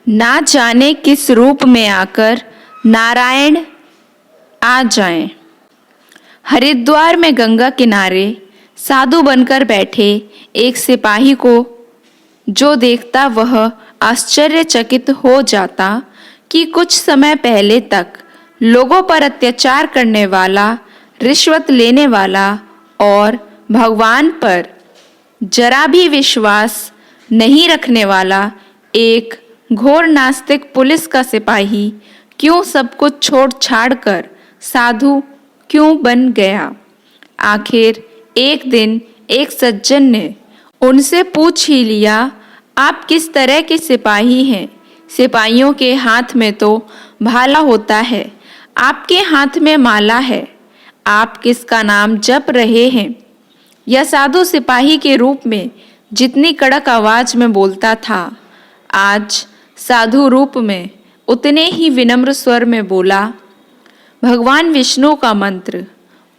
ना जाने किस रूप में आकर नारायण आ जाएं। हरिद्वार में गंगा किनारे साधु बनकर बैठे एक सिपाही को जो देखता वह आश्चर्यचकित हो जाता कि कुछ समय पहले तक लोगों पर अत्याचार करने वाला, रिश्वत लेने वाला और भगवान पर जरा भी विश्वास नहीं रखने वाला एक घोर नास्तिक पुलिस का सिपाही क्यों सब कुछ छोड़ छाड़ कर साधु क्यों बन गया। आखिर एक दिन एक सज्जन ने उनसे पूछ ही लिया, आप किस तरह के सिपाही हैं? सिपाहियों के हाथ में तो भाला होता है, आपके हाथ में माला है, आप किसका नाम जप रहे हैं? यह साधु सिपाही के रूप में जितनी कड़क आवाज में बोलता था, आज साधु रूप में उतने ही विनम्र स्वर में बोला, भगवान विष्णु का मंत्र।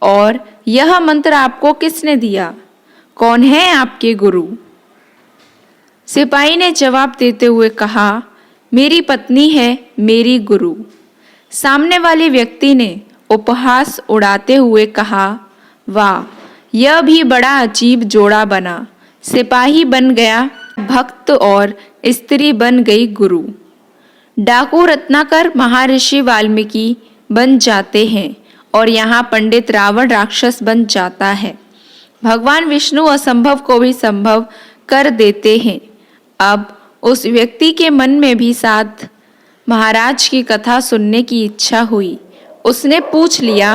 और यह मंत्र आपको किसने दिया? कौन है आपके गुरु? सिपाही ने जवाब देते हुए कहा, मेरी पत्नी है मेरी गुरु। सामने वाले व्यक्ति ने उपहास उड़ाते हुए कहा, वाह, यह भी बड़ा अजीब जोड़ा बना। सिपाही बन गया भक्त और स्त्री बन गई गुरु। डाकू रत्नाकर महर्षि वाल्मीकि बन जाते हैं और यहाँ पंडित रावण राक्षस बन जाता है। भगवान विष्णु असंभव को भी संभव कर देते हैं। अब उस व्यक्ति के मन में भी साथ महाराज की कथा सुनने की इच्छा हुई। उसने पूछ लिया,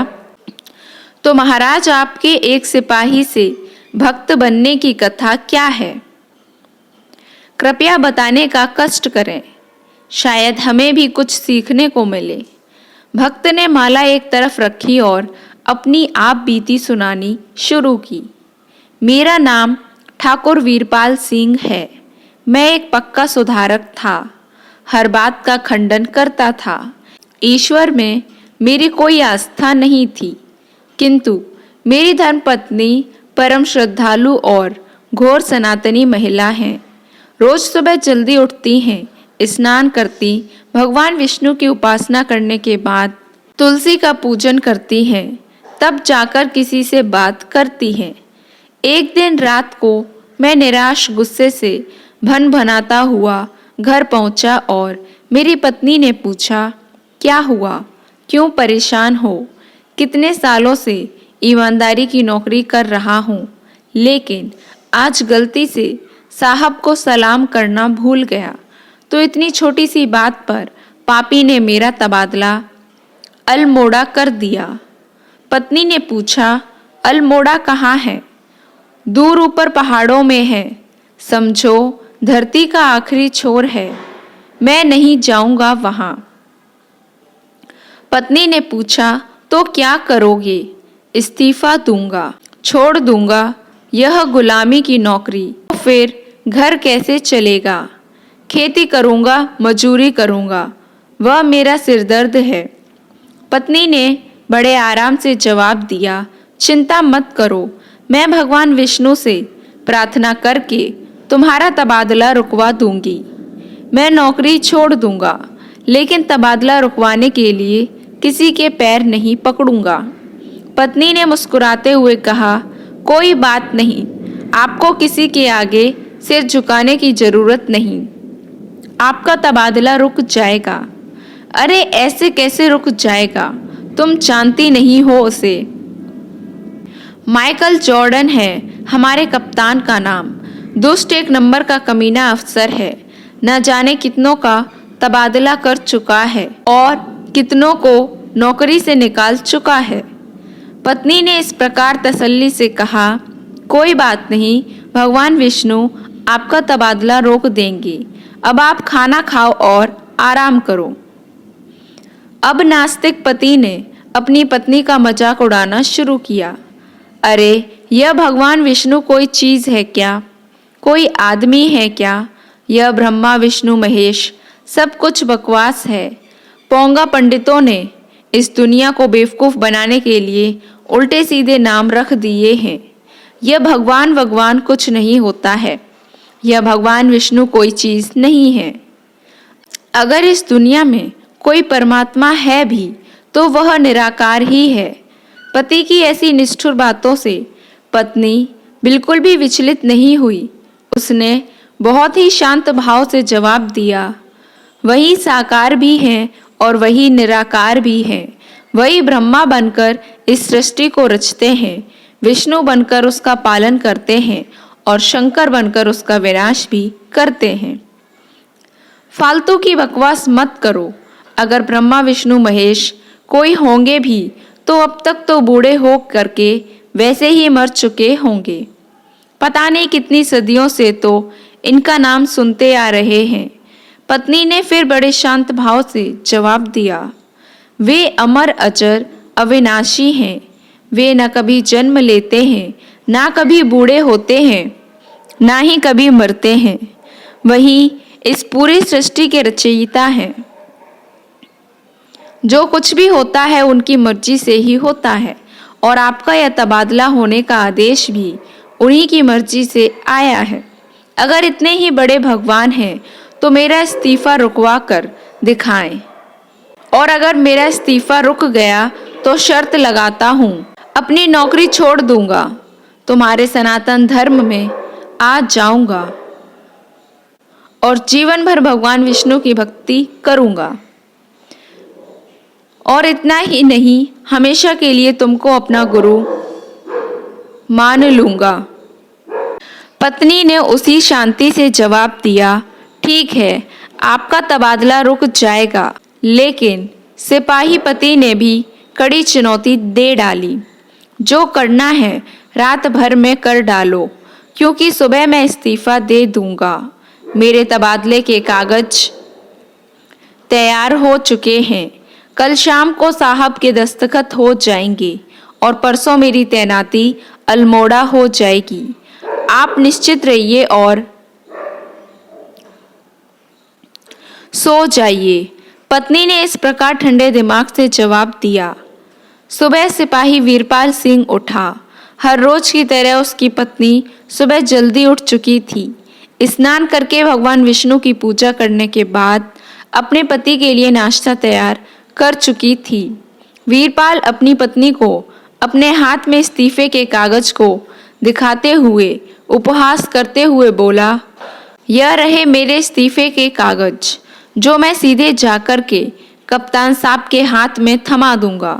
तो महाराज आपके एक सिपाही से भक्त बनने की कथा क्या है? कृपया बताने का कष्ट करें, शायद हमें भी कुछ सीखने को मिले। भक्त ने माला एक तरफ रखी और अपनी आप बीती सुनानी शुरू की। मेरा नाम ठाकुर वीरपाल सिंह है। मैं एक पक्का सुधारक था, हर बात का खंडन करता था। ईश्वर में मेरी कोई आस्था नहीं थी, किंतु मेरी धर्मपत्नी परम श्रद्धालु और घोर सनातनी महिला हैं। रोज सुबह जल्दी उठती हैं, स्नान करती, भगवान विष्णु की उपासना करने के बाद तुलसी का पूजन करती हैं, तब जाकर किसी से बात करती हैं। एक दिन रात को मैं निराश गुस्से से भन भनाता हुआ घर पहुंचा और मेरी पत्नी ने पूछा, क्या हुआ, क्यों परेशान हो? कितने सालों से ईमानदारी की नौकरी कर रहा हूँ, लेकिन आज गलती से साहब को सलाम करना भूल गया, तो इतनी छोटी सी बात पर पापी ने मेरा तबादला अल्मोड़ा कर दिया। पत्नी ने पूछा, अल्मोड़ा कहाँ है? दूर ऊपर पहाड़ों में है, समझो धरती का आखिरी छोर है, मैं नहीं जाऊंगा वहां। पत्नी ने पूछा, तो क्या करोगे? इस्तीफा दूंगा, छोड़ दूंगा यह गुलामी की नौकरी। तो फिर घर कैसे चलेगा? खेती करूंगा, मजूरी करूंगा, वह मेरा सिरदर्द है। पत्नी ने बड़े आराम से जवाब दिया, चिंता मत करो, मैं भगवान विष्णु से प्रार्थना करके तुम्हारा तबादला रुकवा दूंगी। मैं नौकरी छोड़ दूंगा, लेकिन तबादला रुकवाने के लिए किसी के पैर नहीं पकड़ूंगा। पत्नी ने मुस्कुराते हुए कहा, कोई बात नहीं, आपको किसी के आगे सिर झुकाने की जरूरत नहीं, आपका तबादला रुक जाएगा। अरे ऐसे कैसे रुक जाएगा? तुम जानती नहीं हो उसे। माइकल जॉर्डन है हमारे कप्तान का नाम। दुष्ट एक नंबर का कमीना अफसर है, न जाने कितनों का तबादला कर चुका है और कितनों को नौकरी से निकाल चुका है। पत्नी ने इस प्रकार तसल्ली से कहा, कोई बात नहीं, भगवान विष्णु आपका तबादला रोक देंगे। अब आप खाना खाओ और आराम करो। अब नास्तिक पति ने अपनी पत्नी का मजाक उड़ाना शुरू किया। अरे यह भगवान विष्णु कोई चीज़ है क्या? कोई आदमी है क्या? यह ब्रह्मा विष्णु महेश सब कुछ बकवास है। पोंगा पंडितों ने इस दुनिया को बेवकूफ़ बनाने के लिए उल्टे सीधे नाम रख दिए हैं। यह भगवान कुछ नहीं होता है। यह भगवान विष्णु कोई चीज़ नहीं है। अगर इस दुनिया में कोई परमात्मा है भी तो वह निराकार ही है। पति की ऐसी निष्ठुर बातों से पत्नी बिल्कुल भी विचलित नहीं हुई। उसने बहुत ही शांत भाव से जवाब दिया, वही साकार भी है और वही निराकार भी है। वही ब्रह्मा बनकर इस सृष्टि को रचते हैं, विष्णु बनकर उसका पालन करते हैं और शंकर बनकर उसका विनाश भी करते हैं। फालतू की बकवास मत करो। अगर ब्रह्मा विष्णु महेश कोई होंगे भी तो अब तक तो बूढ़े हो करके वैसे ही मर चुके होंगे। पता नहीं कितनी सदियों से तो इनका नाम सुनते आ रहे हैं। पत्नी ने फिर बड़े शांत भाव से जवाब दिया, वे अमर अजर अविनाशी हैं। वे न कभी जन्म लेते हैं, ना कभी बूढ़े होते हैं, ना ही कभी मरते हैं। वही इस पूरी सृष्टि के रचयिता हैं। जो कुछ भी होता है उनकी मर्जी से ही होता है और आपका यह तबादला होने का आदेश भी उन्हीं की मर्जी से आया है। अगर इतने ही बड़े भगवान हैं तो मेरा इस्तीफा रुकवा कर दिखाएं, और अगर मेरा इस्तीफा रुक गया तो शर्त लगाता हूँ अपनी नौकरी छोड़ दूंगा, तुम्हारे सनातन धर्म में आ जाऊंगा और जीवन भर भगवान विष्णु की भक्ति करूंगा। और इतना ही नहीं, हमेशा के लिए तुमको अपना गुरु मान लूंगा। पत्नी ने उसी शांति से जवाब दिया, ठीक है, आपका तबादला रुक जाएगा। लेकिन सिपाही पति ने भी कड़ी चुनौती दे डाली, जो करना है रात भर में कर डालो, क्योंकि सुबह मैं इस्तीफा दे दूंगा। मेरे तबादले के कागज तैयार हो चुके हैं। कल शाम को साहब के दस्तखत हो जाएंगे और परसों मेरी तैनाती अल्मोड़ा हो जाएगी। आप निश्चित रहिए और सो जाइए। पत्नी ने इस प्रकार ठंडे दिमाग से जवाब दिया। सुबह सिपाही वीरपाल सिंह उठा। हर रोज की तरह उसकी पत्नी सुबह जल्दी उठ चुकी थी। स्नान करके भगवान विष्णु की पूजा करने के बाद अपने पति के लिए नाश्ता तैयार कर चुकी थी। वीरपाल अपनी पत्नी को अपने हाथ में इस्तीफे के कागज को दिखाते हुए उपहास करते हुए बोला, यह रहे मेरे इस्तीफे के कागज, जो मैं सीधे जाकर के कप्तान साहब के हाथ में थमा दूंगा।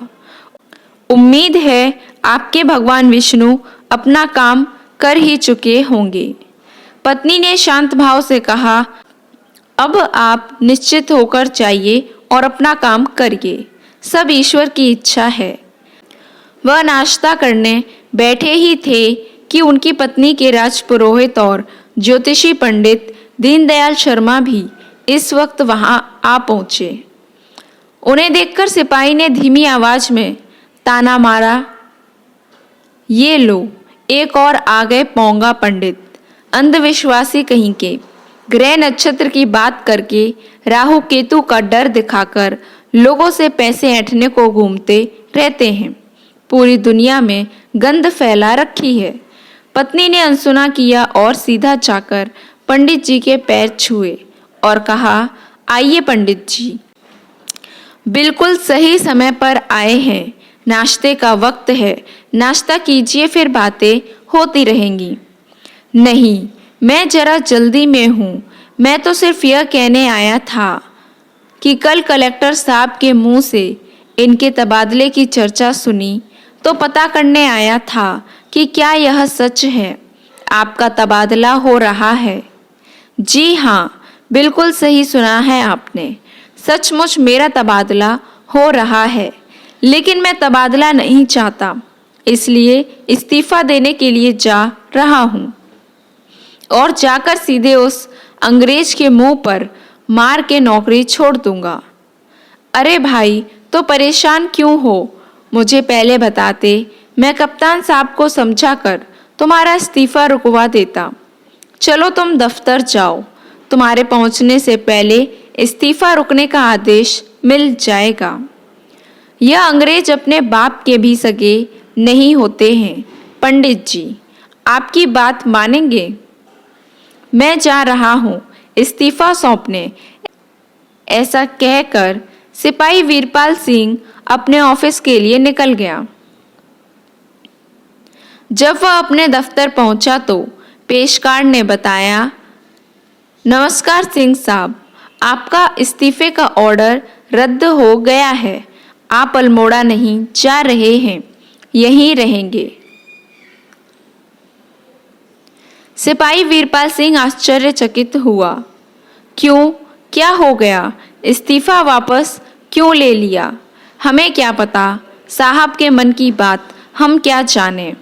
उम्मीद है आपके भगवान विष्णु अपना काम कर ही चुके होंगे। पत्नी ने शांत भाव से कहा, अब आप निश्चित होकर जाइए और अपना काम करिए, सब ईश्वर की इच्छा है। वह नाश्ता करने बैठे ही थे कि उनकी पत्नी के राजपुरोहित और ज्योतिषी पंडित दीनदयाल शर्मा भी इस वक्त वहां आ पहुंचे। उन्हें देखकर सिपाही ने धीमी आवाज में ताना मारा, ये लो, एक और आ गए पोंगा पंडित, अंधविश्वासी कहीं के। ग्रह नक्षत्र की बात करके राहु केतु का डर दिखाकर लोगों से पैसे ऐंठने को घूमते रहते हैं। पूरी दुनिया में गंध फैला रखी है। पत्नी ने अनसुना किया और सीधा जाकर पंडित जी के पैर छुए और कहा, आइए पंडित जी, बिल्कुल सही समय पर आए हैं। नाश्ते का वक्त है, नाश्ता कीजिए, फिर बातें होती रहेंगी। नहीं, मैं जरा जल्दी में हूँ। मैं तो सिर्फ यह कहने आया था कि कल कलेक्टर साहब के मुंह से इनके तबादले की चर्चा सुनी तो पता करने आया था कि क्या यह सच है, आपका तबादला हो रहा है। जी हाँ, बिल्कुल सही सुना है आपने, सचमुच मेरा तबादला हो रहा है। लेकिन मैं तबादला नहीं चाहता, इसलिए इस्तीफा देने के लिए जा रहा हूँ और जाकर सीधे उस अंग्रेज के मुंह पर मार के नौकरी छोड़ दूंगा। अरे भाई, तो परेशान क्यों हो? मुझे पहले बताते, मैं कप्तान साहब को समझाकर तुम्हारा इस्तीफा रुकवा देता। चलो तुम दफ्तर जाओ, तुम्हारे पहुंचने से पहले इस्तीफा रुकने का आदेश मिल जाएगा। यह अंग्रेज अपने बाप के भी सगे नहीं होते हैं। पंडित जी, आपकी बात मानेंगे? मैं जा रहा हूँ इस्तीफा सौंपने। ऐसा कहकर सिपाही वीरपाल सिंह अपने ऑफिस के लिए निकल गया। जब वह अपने दफ्तर पहुंचा तो पेशकार ने बताया, नमस्कार सिंह साहब, आपका इस्तीफे का ऑर्डर रद्द हो गया है। आप अल्मोड़ा नहीं जा रहे हैं, यहीं रहेंगे। सिपाही वीरपाल सिंह आश्चर्यचकित हुआ। क्यों, क्या हो गया? इस्तीफा वापस क्यों ले लिया? हमें क्या पता, साहब के मन की बात हम क्या जाने।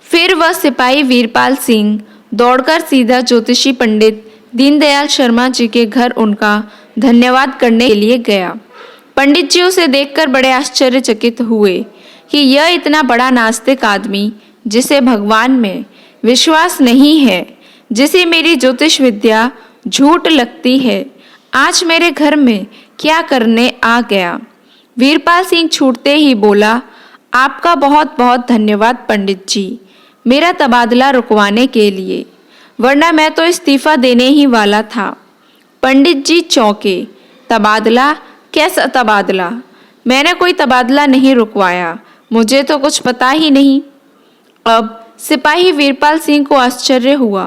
फिर वह सिपाही वीरपाल सिंह दौड़कर सीधा ज्योतिषी पंडित दीनदयाल शर्मा जी के घर उनका धन्यवाद करने के लिए गया। पंडित जी उसे देखकर बड़े आश्चर्यचकित हुए कि यह इतना बड़ा नास्तिक आदमी, जिसे भगवान में विश्वास नहीं है, जिसे मेरी ज्योतिष विद्या झूठ लगती है, आज मेरे घर में क्या करने आ गया। वीरपाल सिंह छूटते ही बोला, आपका बहुत बहुत धन्यवाद पंडित जी, मेरा तबादला रुकवाने के लिए, वरना मैं तो इस्तीफा देने ही वाला था। पंडित जी चौंके। तबादला? कैसा तबादला? मैंने कोई तबादला नहीं रुकवाया, मुझे तो कुछ पता ही नहीं। अब सिपाही वीरपाल सिंह को आश्चर्य हुआ।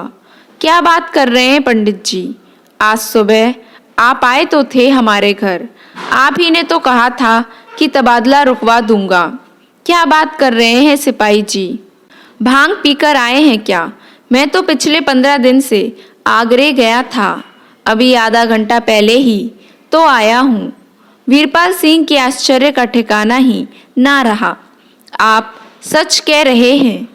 क्या बात कर रहे हैं पंडित जी? आज सुबह आप आए तो थे हमारे घर, आप ही ने तो कहा था कि तबादला रुकवा दूंगा। क्या बात कर रहे हैं सिपाही जी? भांग पीकर आए हैं क्या? मैं तो पिछले 15 दिन से आगरे गया था, अभी आधा घंटा पहले ही तो आया हूँ। वीरपाल सिंह के आश्चर्य का ठिकाना ही ना रहा। आप सच कह रहे हैं?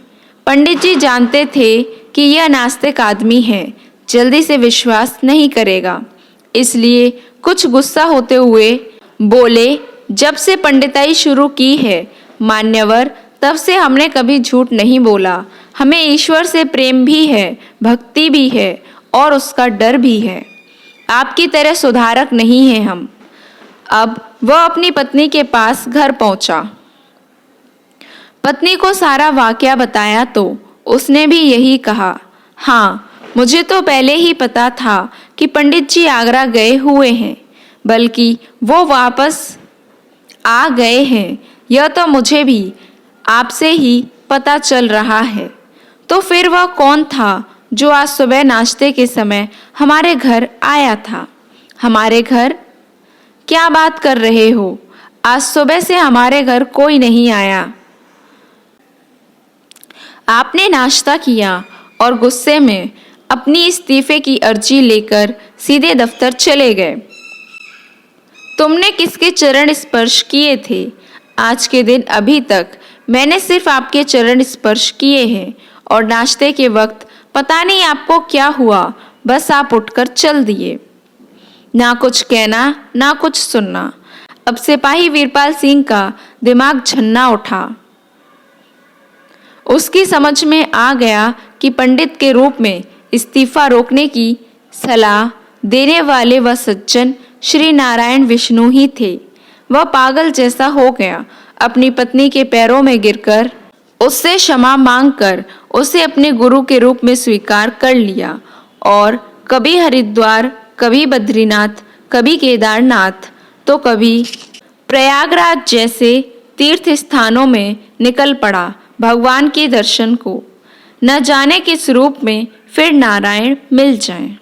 पंडित जी जानते थे कि यह नास्तिक आदमी है, जल्दी से विश्वास नहीं करेगा, इसलिए कुछ गुस्सा होते हुए बोले, जब से पंडिताई शुरू की है मान्यवर, तब से हमने कभी झूठ नहीं बोला। हमें ईश्वर से प्रेम भी है, भक्ति भी है और उसका डर भी है। आपकी तरह सुधारक नहीं है हम। अब वह अपनी पत्नी के पास घर पहुंचा। पत्नी को सारा वाकया बताया तो उसने भी यही कहा, हाँ, मुझे तो पहले ही पता था कि पंडित जी आगरा गए हुए हैं, बल्कि वो वापस आ गए हैं, यह तो मुझे भी आपसे ही पता चल रहा है। तो फिर वह कौन था जो आज सुबह नाश्ते के समय हमारे घर आया था? हमारे घर? क्या बात कर रहे हो? आज सुबह से हमारे घर कोई नहीं आया। आपने नाश्ता किया और गुस्से में अपनी इस्तीफे की अर्जी लेकर सीधे दफ्तर चले गए। तुमने किसके चरण स्पर्श किए थे? आज के दिन अभी तक मैंने सिर्फ आपके चरण स्पर्श किए हैं और नाश्ते के वक्त पता नहीं आपको क्या हुआ, बस आप उठकर चल दिए। ना कुछ कहना, ना कुछ सुनना। अब सिपाही वीरपाल सिंह का दिमाग झन्ना उठा। उसकी समझ में आ गया कि पंडित के रूप में इस्तीफा रोकने की सलाह देने वाले वह सज्जन श्री नारायण विष्णु ही थे। वह पागल जैसा हो गया। अपनी पत्नी के पैरों में गिरकर उससे क्षमा मांगकर उसे अपने गुरु के रूप में स्वीकार कर लिया और कभी हरिद्वार, कभी बद्रीनाथ, कभी केदारनाथ, तो कभी प्रयागराज जैसे तीर्थ स्थानों में निकल पड़ा भगवान के दर्शन को। न जाने किस रूप में फिर नारायण मिल जाएं।